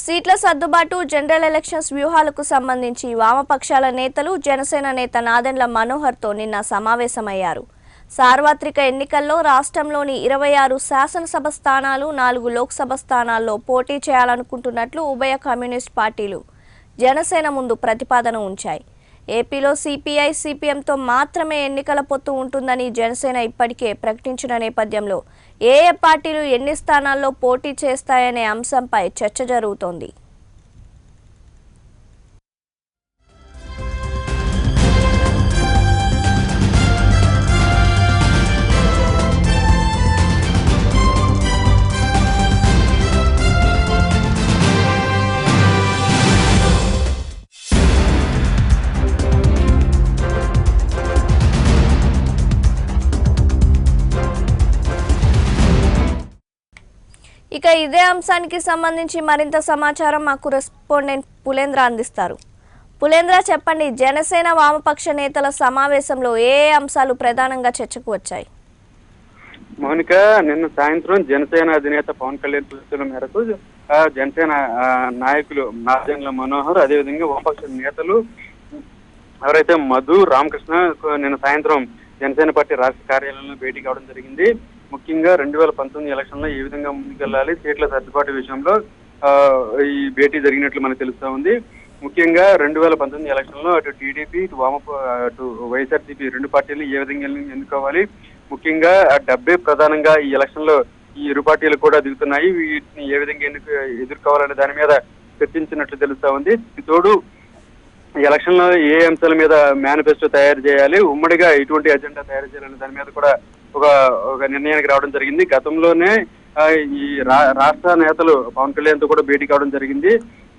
సీట్ల సర్దుబాటు general elections వ్యూహాలకు సంబంధించి వామపక్షాల నేతలు జనసేన నేత నాదెండ్ల మనోహర్తో నిన్న సమావేశమయ్యారు. సార్వత్రిక ఎన్నికల్లో రాష్ట్రంలోని 26 శాసనసభ స్థానాలు 4 లోక్సభ స్థానాల్లో పోటీ చేయాలనుకుంటున్నట్లు ఉభయ కమ్యూనిస్ట్ పార్టీలు జనసేన ముందు ప్రతిపాదన ఉంచాయి. ఏపీలో సిపిఐ సిపిఎంతో మాత్రమే ఎన్నికల పొత్తు ఉంటుందని జనసేన ఇప్పటికే ప్రకటించిన నేపథ్యంలో ఏ పార్టీలు ఎన్ని స్థానాల్లో పోటీ చేస్తాయనే అంశంపై చర్చ జరుగుతోంది. ఇక ఇదే అంశానికి సంబంధించి మరింత సమాచారం మా కరెస్పాండెంట్ పులేంద్ర అందిస్తారు. పులేంద్ర, చెప్పండి, జనసేన వామపక్ష నేతల సమావేశంలో ఏ అంశాలు ప్రధానంగా చర్చకు వచ్చాయి? మౌనిక, నిన్న సాయంత్రం జనసేన అధినేత పవన్ కళ్యాణ్ సూచనల మేరకు జనసేన నాయకులు నాదెండ్ల మనోహర్, అదేవిధంగా వామపక్ష నేతలు ఎవరైతే మధు, రామకృష్ణ నిన్న సాయంత్రం జనసేన పార్టీ రాష్ట్ర కార్యాలయంలో భేటీ కావడం జరిగింది. ముఖ్యంగా 2019 ఎలక్షన్ లో ఏ విధంగా ముందుకెళ్లాలి, సీట్ల సర్దుబాటు విషయంలో ఈ భేటీ జరిగినట్లు మనకు తెలుస్తా ఉంది. ముఖ్యంగా 2019 ఎలక్షన్ లో అటు టీడీపీ, అటు వైఎస్ఆర్సీపీ రెండు పార్టీలు ఏ విధంగా ఎన్నుకోవాలి, ముఖ్యంగా 70 ప్రధానంగా ఈ ఎలక్షన్ లో ఈ ఇరు పార్టీలు కూడా దిగుతున్నాయి, వీటిని ఏ విధంగా ఎదుర్కోవాలనే దాని మీద చర్చించినట్లు తెలుస్తా ఉంది. తోడు ఎలక్షన్ లో ఏ అంశాల మీద మేనిఫెస్టో తయారు చేయాలి, ఉమ్మడిగా ఎటువంటి ఎజెండా తయారు చేయాలనే దాని మీద కూడా ఒక నిర్ణయానికి రావడం జరిగింది. గతంలోనే ఈ రాష్ట్ర నేతలు పవన్ కళ్యాణ్ తో కూడా భేటీ కావడం జరిగింది.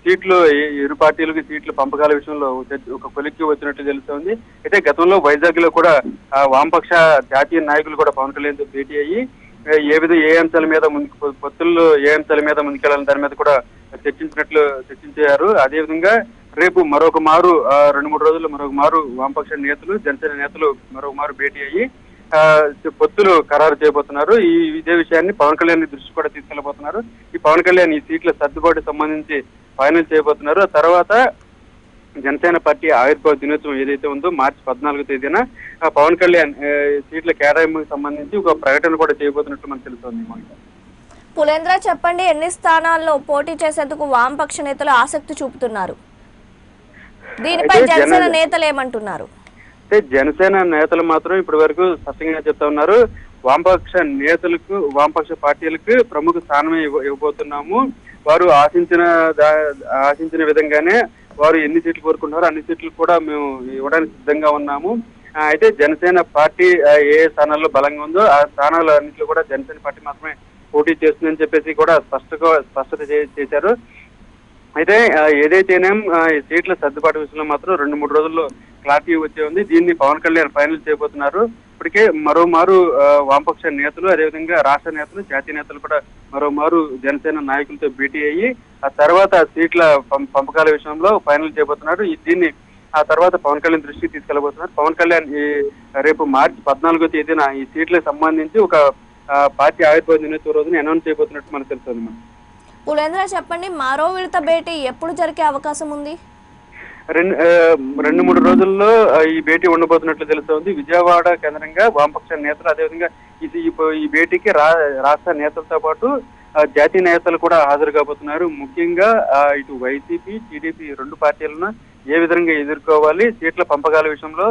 సీట్లు ఇరు పార్టీలకు సీట్ల పంపకాల విషయంలో ఒక కొలిక్కి వచ్చినట్లు తెలుస్తోంది. అయితే గతంలో వైజాగ్ లో కూడా వామపక్ష జాతీయ నాయకులు కూడా పవన్ కళ్యాణ్ తో భేటీ అయ్యి ఏ అంశాల మీద పొత్తుల్లో ఏ అంశాల మీద ముందుకెళ్లాలని దాని మీద కూడా చర్చించారు. అదేవిధంగా రేపు మరొక మారు 2-3 రోజుల్లో మరొక మారు వామపక్ష నేతలు జనసేన నేతలు మరొక మారు భేటీ అయ్యి పొత్తులు ఖరారు చేయబోతున్నారు. ఇదే విషయాన్ని పవన్ కళ్యాణ్ దృష్టి కూడా తీసుకెళ్లబోతున్నారు. ఈ పవన్ కళ్యాణ్ ఈ సీట్ల సర్దుబాటు సంబంధించి ఫైనల్ చేయబోతున్నారు. ఆ తర్వాత జనసేన పార్టీ ఆవిర్భావ దినోత్సవం ఏదైతే ఉందో మార్చి 14వ తేదీన పవన్ కళ్యాణ్ సీట్ల కేటాయింపుకు సంబంధించి ఒక ప్రకటన కూడా చేయబోతున్నట్లు మనకు తెలుస్తోంది. పులేంద్ర, చెప్పండి, ఎన్ని స్థానాల్లో పోటీ చేసేందుకు వామపక్ష నేతలు ఆసక్తి చూపుతున్నారు? దీనిపై జనసేన నేతలు ఏమంటున్నారు? జనసేన నేతలు మాత్రం ఇప్పటి వరకు స్పష్టంగా చెప్తా ఉన్నారు, వామపక్ష పార్టీలకు ప్రముఖ స్థానమే ఇవ్వబోతున్నాము. వారు ఆశించిన విధంగానే వారు ఎన్ని సీట్లు కోరుకుంటున్నారో అన్ని సీట్లు కూడా మేము ఇవ్వడానికి సిద్ధంగా ఉన్నాము. అయితే జనసేన పార్టీ ఏ స్థానాల్లో బలంగా ఉందో ఆ స్థానాలు అన్నింటిలో కూడా జనసేన పార్టీ మాత్రమే పోటీ చేస్తుందని చెప్పేసి కూడా స్పష్టత చేశారు. అయితే ఏదైతేనేం సీట్ల సర్దుబాటు విషయంలో మాత్రం 2-3 రోజుల్లో క్లారిటీ వచ్చే ఉంది. దీన్ని పవన్ కళ్యాణ్ ఫైనల్ చేయబోతున్నారు. ఇప్పటికే మరోమారు వామపక్ష నేతలు, అదేవిధంగా రాష్ట్ర నేతలు, జాతీయ నేతలు కూడా మరోమారు జనసేన నాయకులతో భేటీ అయ్యి ఆ తర్వాత సీట్ల పంపకాల విషయంలో ఫైనల్ చేయబోతున్నారు. దీన్ని ఆ తర్వాత పవన్ కళ్యాణ్ దృష్టికి తీసుకెళ్లబోతున్నారు. పవన్ కళ్యాణ్ రేపు మార్చి 14వ తేదీన ఈ సీట్లకు సంబంధించి ఒక పార్టీ ఆవిర్భావ దినోత్సవ రోజున అనౌన్స్ చేయబోతున్నట్టు మనకు తెలుస్తుంది. పులేంద్ర, చెప్పండి, మరో విడత భేటీ ఎప్పుడు జరిగే అవకాశం ఉంది? 2-3 రోజుల్లో ఈ భేటీ ఉండబోతున్నట్లు తెలుస్తోంది. విజయవాడ కేంద్రంగా వామపక్ష నేతలు, అదేవిధంగా ఈ భేటీకి రాష్ట్ర నేతలతో పాటు జాతీయ నేతలు కూడా హాజరు కాబోతున్నారు. ముఖ్యంగా ఇటు వైసీపీ, టీడీపీ రెండు పార్టీలను ఏ విధంగా ఎదుర్కోవాలి, సీట్ల పంపకాల విషయంలో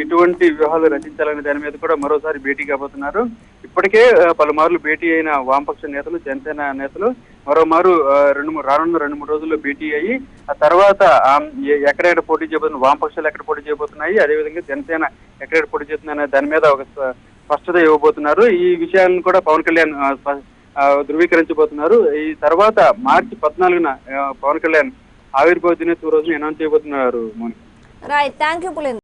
ఎటువంటి వ్యూహాలు రచించాలనే దాని మీద కూడా మరోసారి భేటీ కాబోతున్నారు. ఇప్పటికే పలుమార్లు భేటీ అయిన వామపక్ష నేతలు, జనసేన నేతలు మరోమారు రానున్న 2-3 రోజుల్లో భేటీ అయ్యి ఆ తర్వాత ఎక్కడెక్కడ పోటీ చేయబోతున్నారు, వామపక్షాలు ఎక్కడ పోటీ చేయబోతున్నాయి, అదేవిధంగా జనసేన ఎక్కడెక్కడ పోటీ చేస్తుందనే దాని మీద ఒక స్పష్టత ఇవ్వబోతున్నారు. ఈ విషయాలను కూడా పవన్ కళ్యాణ్ ధృవీకరించబోతున్నారు. ఈ తర్వాత మార్చి 14న పవన్ కళ్యాణ్ ఆవిర్భావ దినోత్సవ రోజున అనౌన్స్ చేయబోతున్నారు. Right, thank you Pulendra.